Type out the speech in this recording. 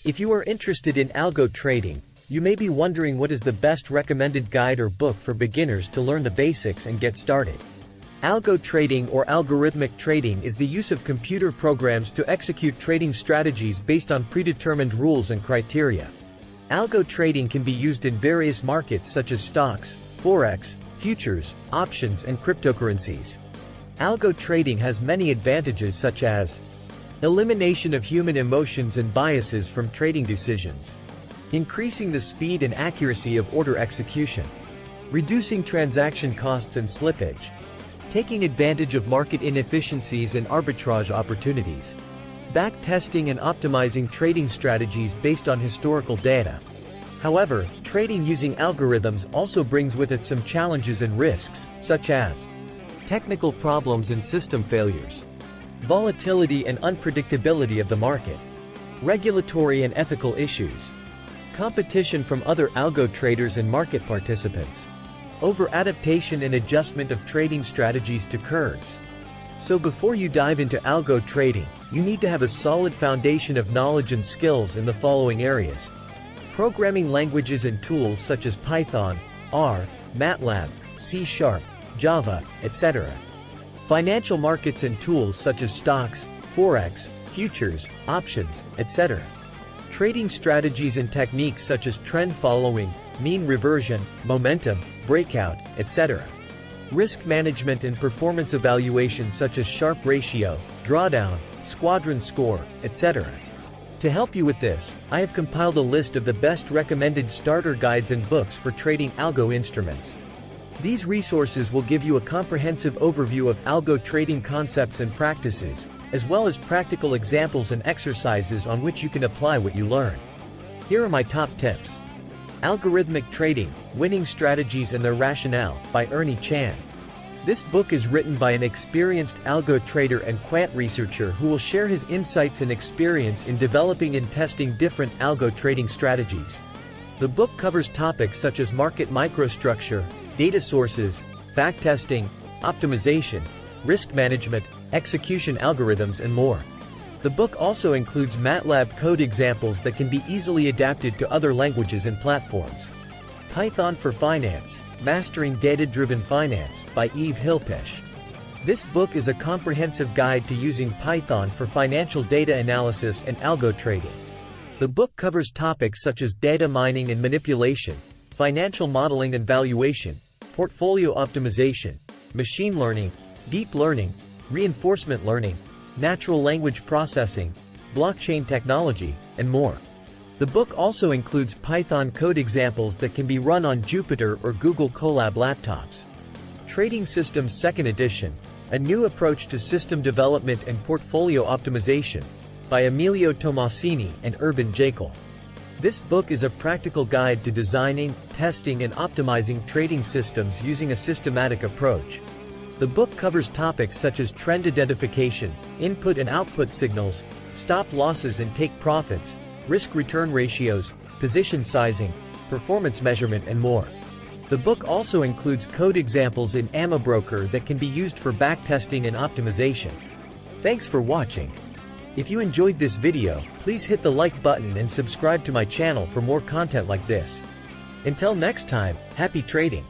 If you are interested in algo trading, you may be wondering what is the best recommended guide or book for beginners to learn the basics and get started. Algo trading or algorithmic trading is the use of computer programs to execute trading strategies based on predetermined rules and criteria. Algo trading can be used in various markets such as stocks, forex, futures, options, and cryptocurrencies. Algo trading has many advantages such as elimination of human emotions and biases from trading decisions, increasing the speed and accuracy of order execution, reducing transaction costs and slippage, taking advantage of market inefficiencies and arbitrage opportunities, back-testing and optimizing trading strategies based on historical data. However, trading using algorithms also brings with it some challenges and risks, such as technical problems and system failures, volatility and unpredictability of the market, regulatory and ethical issues, competition from other algo traders and market participants, over-adaptation and adjustment of trading strategies to curves. So before you dive into algo trading, you need to have a solid foundation of knowledge and skills in the following areas: programming languages and tools such as Python, R, MATLAB, C#, Java, etc. Financial markets and tools such as stocks, forex, futures, options, etc. Trading strategies and techniques such as trend following, mean reversion, momentum, breakout, etc. Risk management and performance evaluation such as Sharpe ratio, drawdown, squadron score, etc. To help you with this, I have compiled a list of the best recommended starter guides and books for trading algo instruments. These resources will give you a comprehensive overview of algo trading concepts and practices, as well as practical examples and exercises on which you can apply what you learn. Here are my top tips. Algorithmic Trading, Winning Strategies and Their Rationale, by Ernie Chan. This book is written by an experienced algo trader and quant researcher who will share his insights and experience in developing and testing different algo trading strategies. The book covers topics such as market microstructure, data sources, backtesting, optimization, risk management, execution algorithms, and more. The book also includes MATLAB code examples that can be easily adapted to other languages and platforms. Python for Finance, Mastering Data-Driven Finance, by Eve Hilpesh. This book is a comprehensive guide to using Python for financial data analysis and algo trading. The book covers topics such as data mining and manipulation, financial modeling and valuation, portfolio optimization, machine learning, deep learning, reinforcement learning, natural language processing, blockchain technology, and more. The book also includes Python code examples that can be run on Jupyter or Google Colab laptops. Trading Systems 2nd Edition, A New Approach to System Development and Portfolio Optimization, by Emilio Tomasini and Urban Jekyll. This book is a practical guide to designing, testing, and optimizing trading systems using a systematic approach. The book covers topics such as trend identification, input and output signals, stop losses and take profits, risk-return ratios, position sizing, performance measurement, and more. The book also includes code examples in AmaBroker that can be used for backtesting and optimization. Thanks for watching. If you enjoyed this video, please hit the like button and subscribe to my channel for more content like this. Until next time, happy trading!